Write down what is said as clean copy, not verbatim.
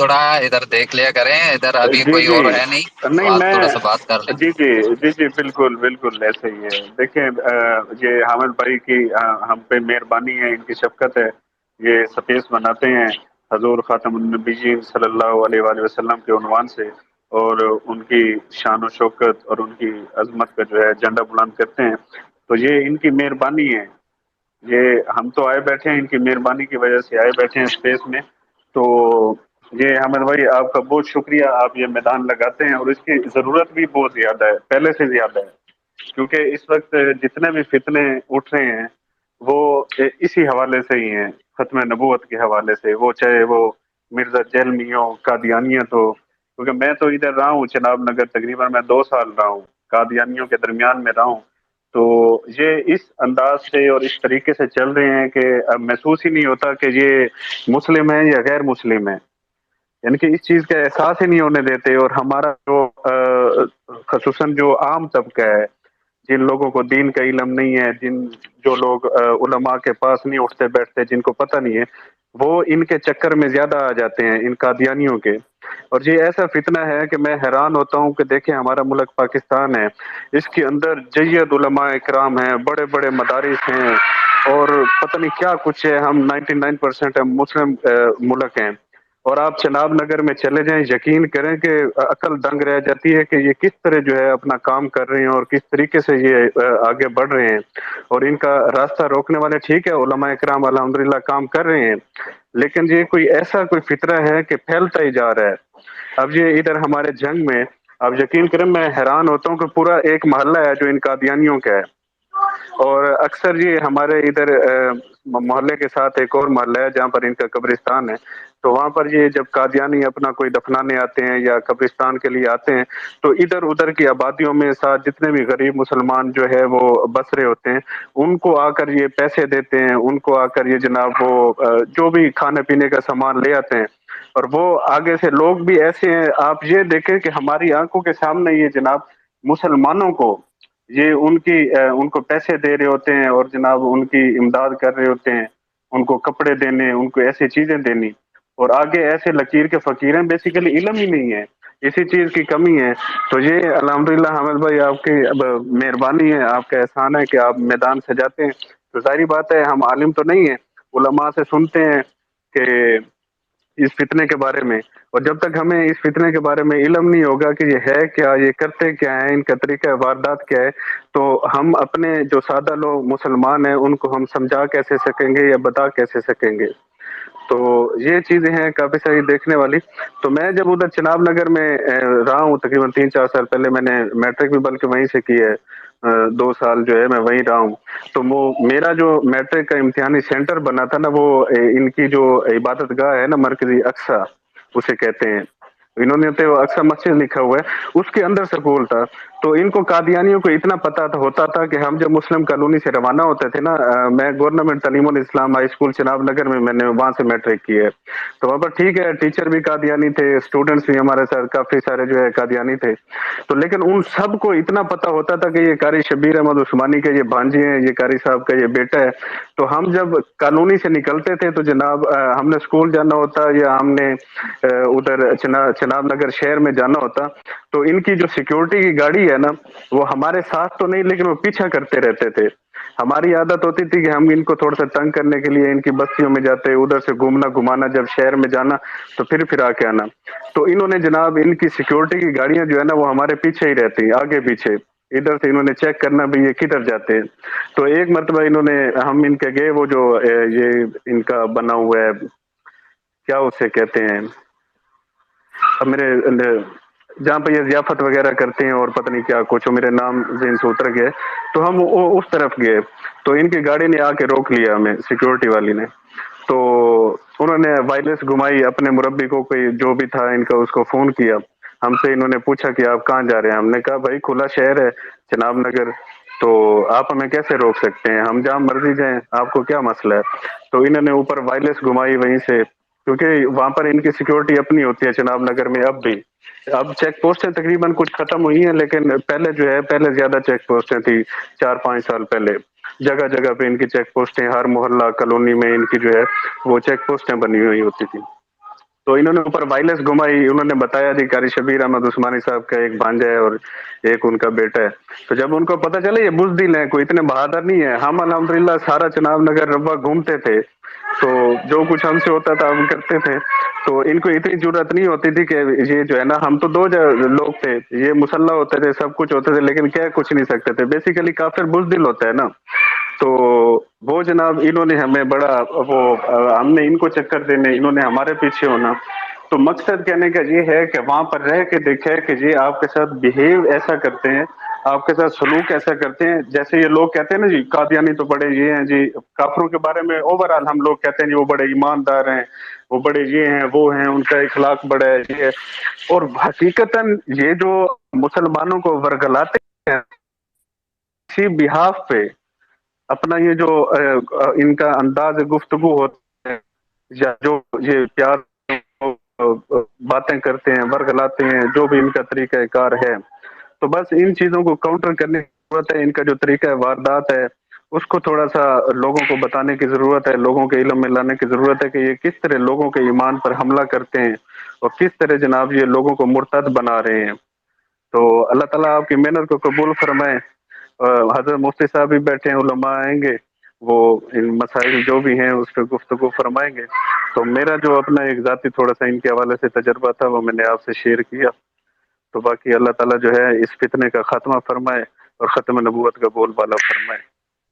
تھوڑا ادھر دیکھ لیا کریں، ادھر ابھی جی کوئی جی، اور ہے نہیں تو نہیں آپ میں، تھوڑا سا بات کر لیں۔ جی جی جی جی بالکل بالکل ایسے ہی ہے۔ دیکھیں یہ حامد بھائی کی ہم پہ مہربانی ہے، ان کی شفقت ہے، یہ سپیس بناتے ہیں حضور خاتم النبیین صلی اللہ علیہ وآلہ وسلم کے عنوان سے، اور ان کی شان و شوکت اور ان کی عظمت کا جو ہے جھنڈا بلند کرتے ہیں۔ تو یہ ان کی مہربانی ہے، یہ ہم تو آئے بیٹھے ہیں ان کی مہربانی کی وجہ سے آئے بیٹھے ہیں اسپیس میں۔ تو یہ حامد بھائی آپ کا بہت شکریہ، آپ یہ میدان لگاتے ہیں، اور اس کی ضرورت بھی بہت زیادہ ہے، پہلے سے زیادہ ہے، کیونکہ اس وقت جتنے بھی فتنے اٹھ رہے ہیں وہ اسی حوالے سے ہی ہیں، ختم نبوت کے حوالے سے، وہ چاہے وہ مرزا جہلمی ہو، قادیانیت ہو، کیونکہ میں تو ادھر رہا ہوں جناب نگر، تقریباً میں 2 سال رہا ہوں، قادیانیوں کے درمیان میں رہا ہوں۔ تو یہ اس انداز سے اور اس طریقے سے چل رہے ہیں کہ اب محسوس ہی نہیں ہوتا کہ یہ مسلم ہیں یا غیر مسلم ہیں، یعنی کہ اس چیز کا احساس ہی نہیں ہونے دیتے۔ اور ہمارا جو خصوصاً جو عام طبقہ ہے، جن لوگوں کو دین کا علم نہیں ہے، جو لوگ علماء کے پاس نہیں اٹھتے بیٹھتے، جن کو پتہ نہیں ہے، وہ ان کے چکر میں زیادہ آ جاتے ہیں، ان قادیانیوں کے۔ اور یہ ایسا فتنہ ہے کہ میں حیران ہوتا ہوں کہ دیکھیں ہمارا ملک پاکستان ہے، اس کے اندر جید علماء اکرام ہیں، بڑے بڑے مدارس ہیں، اور پتہ نہیں کیا کچھ ہے، ہم 99% مسلم ملک ہیں، اور آپ چناب نگر میں چلے جائیں، یقین کریں کہ عقل دنگ رہ جاتی ہے کہ یہ کس طرح جو ہے اپنا کام کر رہے ہیں اور کس طریقے سے یہ آگے بڑھ رہے ہیں۔ اور ان کا راستہ روکنے والے ٹھیک ہے، علماء اکرام الحمدللہ کام کر رہے ہیں، لیکن یہ کوئی ایسا کوئی فطرہ ہے کہ پھیلتا ہی جا رہا ہے۔ اب یہ ادھر ہمارے جنگ میں، اب یقین کریں میں حیران ہوتا ہوں کہ پورا ایک محلہ ہے جو ان قادیانیوں کا ہے، اور اکثر یہ ہمارے ادھر محلے کے ساتھ ایک اور محلہ ہے جہاں پر ان کا قبرستان ہے، تو وہاں پر یہ جب قادیانی اپنا کوئی دفنانے آتے ہیں یا قبرستان کے لیے آتے ہیں، تو ادھر ادھر کی آبادیوں میں ساتھ جتنے بھی غریب مسلمان جو ہے وہ بس رہے ہوتے ہیں، ان کو آ کر یہ پیسے دیتے ہیں، ان کو آ کر یہ جناب وہ جو بھی کھانے پینے کا سامان لے آتے ہیں، اور وہ آگے سے لوگ بھی ایسے ہیں، آپ یہ دیکھیں کہ ہماری آنکھوں کے سامنے یہ جناب مسلمانوں کو یہ ان کو پیسے دے رہے ہوتے ہیں، اور جناب ان کی امداد کر رہے ہوتے ہیں، ان کو کپڑے دینے، ان کو ایسی چیزیں دینی، اور آگے ایسے لکیر کے فقیر ہیں، بیسیکلی علم ہی نہیں ہے، اسی چیز کی کمی ہے۔ تو یہ الحمدللہ حامد بھائی آپ کی مہربانی ہے، آپ کا احسان ہے کہ آپ میدان سجاتے ہیں، تو ظاہری بات ہے ہم عالم تو نہیں ہیں، علماء سے سنتے ہیں کہ اس فتنے کے بارے میں، اور جب تک ہمیں اس فتنے کے بارے میں علم نہیں ہوگا کہ یہ ہے کیا، یہ کرتے کیا ہیں، ان کا طریقہ واردات کیا ہے، تو ہم اپنے جو سادہ لوگ مسلمان ہیں ان کو ہم سمجھا کیسے سکیں گے یا بتا کیسے سکیں گے۔ تو یہ چیزیں ہیں کافی ساری دیکھنے والی۔ تو میں جب ادھر چناب نگر میں رہا ہوں تقریباً 3-4 سال پہلے، میں نے میٹرک بھی بلکہ وہیں سے کی ہے، 2 سال جو ہے میں وہیں رہا ہوں، تو وہ میرا جو میٹرک کا امتحانی سینٹر بنا تھا نا، وہ ان کی جو عبادت گاہ ہے نا، مرکزی اقصی اسے کہتے ہیں، انہوں نے تو اقصی مسجد لکھا ہوا ہے، اس کے اندر سکول تھا۔ تو ان کو قادیانیوں کو اتنا پتا ہوتا تھا کہ ہم جب مسلم کالونی سے روانہ ہوتے تھے نا، میں گورنمنٹ تعلیم الاسلام ہائی اسکول چناب نگر میں نے وہاں سے میٹرک کی ہے، تو وہاں پر ٹھیک ہے ٹیچر بھی قادیانی تھے، اسٹوڈنٹس بھی ہمارے ساتھ کافی سارے جو ہے قادیانی تھے، تو لیکن ان سب کو اتنا پتا ہوتا تھا کہ یہ قاری شبیر احمد عثمانی کے یہ بھانجے ہیں، یہ قاری صاحب کا یہ بیٹا ہے۔ تو ہم جب کالونی سے نکلتے تھے تو جناب ہم نے اسکول جانا ہوتا یا ہم نے ادھر چناب نگر شہر میں جانا ہوتا، تو ان کی جو سیکیورٹی کی گاڑی ہے نا، وہ ہمارے ساتھ تو نہیں لیکن وہ پیچھا کرتے رہتے تھے۔ ہماری عادت ہوتی تھی کہ ہم ان کو تھوڑا سا تنگ کرنے کے لیے ان کی بستیوں میں جاتے، ادھر سے گھومنا گھمانا، جب شہر میں جانا تو پھر آ کے آنا۔ تو انہوں نے جناب ان کی سیکیورٹی کی گاڑیاں جو ہے نا وہ ہمارے پیچھے ہی رہتی، آگے پیچھے، ادھر سے انہوں نے چیک کرنا بھی یہ کدھر جاتے ہیں۔ تو ایک مرتبہ ہم ان کے گئے، وہ جو یہ ان کا بنا ہوا ہے، کیا اسے کہتے ہیں، اب میرے جہاں پہ یہ ضیافت وغیرہ کرتے ہیں اور پتہ نہیں کیا کچھ، میرے نام ذہن سے اتر گئے، تو ہم اس طرف گئے، تو ان کی گاڑی نے آ کے روک لیا ہمیں، سیکیورٹی والی نے، تو انہوں نے وائرلیس گھمائی، اپنے مربی کو کوئی جو بھی تھا ان کا اس کو فون کیا، ہم سے انہوں نے پوچھا کہ آپ کہاں جا رہے ہیں، ہم نے کہا بھائی کھلا شہر ہے چناب نگر، تو آپ ہمیں کیسے روک سکتے ہیں، ہم جہاں مرضی جائیں، آپ کو کیا مسئلہ ہے۔ تو انہوں نے اوپر وائرلیس گھمائی وہیں سے، کیونکہ وہاں پر ان کی سیکیورٹی اپنی ہوتی ہے چناب نگر میں اب بھی، اب چیک پوسٹیں تقریباً کچھ ختم ہوئی ہیں، لیکن پہلے زیادہ چیک پوسٹیں تھی 4-5 سال پہلے، جگہ جگہ پہ ان کی چیک پوسٹیں، ہر محلہ کالونی میں ان کی جو ہے وہ چیک پوسٹیں بنی ہوئی ہوتی تھی۔ تو انہوں نے اوپر وائرلیس گھمائی، انہوں نے بتایا جی قاری شبیر احمد عثمانی صاحب کا ایک بھانجا ہے اور ایک ان کا بیٹا ہے. تو جب ان کو پتہ چلا یہ بزدل ہیں، کوئی اتنے بہادر نہیں ہے، ہم الحمدللہ سارا چناب نگر ربا گھومتے تھے، تو جو کچھ ہم سے ہوتا تھا ہم کرتے تھے. تو ان کو اتنی ضرورت نہیں ہوتی تھی کہ یہ جو ہے نا، ہم تو دو لوگ تھے، یہ مسلح ہوتے تھے، سب کچھ ہوتے تھے، لیکن کہہ کچھ نہیں سکتے تھے. بیسیکلی کافر بزدل ہوتا ہے نا. تو وہ جناب انہوں نے ہمیں بڑا وہ ہم نے ان کو چکر دینے، انہوں نے ہمارے پیچھے ہونا. تو مقصد کہنے کا یہ ہے کہ وہاں پر رہ کے دیکھے کہ جی آپ کے ساتھ بیہیو ایسا کرتے ہیں، آپ کے ساتھ سلوک ایسا کرتے ہیں جیسے یہ لوگ کہتے ہیں نا جی قادیانی تو بڑے یہ ہیں جی. کافروں کے بارے میں اوور آل ہم لوگ کہتے ہیں جی وہ بڑے ایماندار ہیں، وہ بڑے یہ ہیں وہ ہیں، ان کا اخلاق بڑا ہے یہ ہے. اور حقیقتاً یہ جو مسلمانوں کو ورگلاتے ہیں اسی بہاف پہ، اپنا یہ جو ان کا انداز گفتگو ہوتا ہے یا جو یہ پیار باتیں کرتے ہیں، ورگلاتے ہیں، جو بھی ان کا طریقہ کار ہے، تو بس ان چیزوں کو کاؤنٹر کرنے کی ضرورت ہے. ان کا جو طریقہ واردات ہے اس کو تھوڑا سا لوگوں کو بتانے کی ضرورت ہے، لوگوں کے علم میں لانے کی ضرورت ہے کہ یہ کس طرح لوگوں کے ایمان پر حملہ کرتے ہیں اور کس طرح جناب یہ لوگوں کو مرتد بنا رہے ہیں. تو اللہ تعالیٰ آپ کی محنت کو قبول فرمائے. حضرت مفتی صاحب بھی بیٹھے ہیں، علماء آئیں گے، وہ ان مسائل جو بھی ہیں اس پہ گفتگو فرمائیں گے. تو میرا جو اپنا ایک ذاتی تھوڑا سا ان کے حوالے سے تجربہ تھا وہ میں نے آپ سے شیئر کیا. تو باقی اللہ تعالیٰ جو ہے اس فتنے کا خاتمہ فرمائے اور ختم نبوت کا بول بالا فرمائے.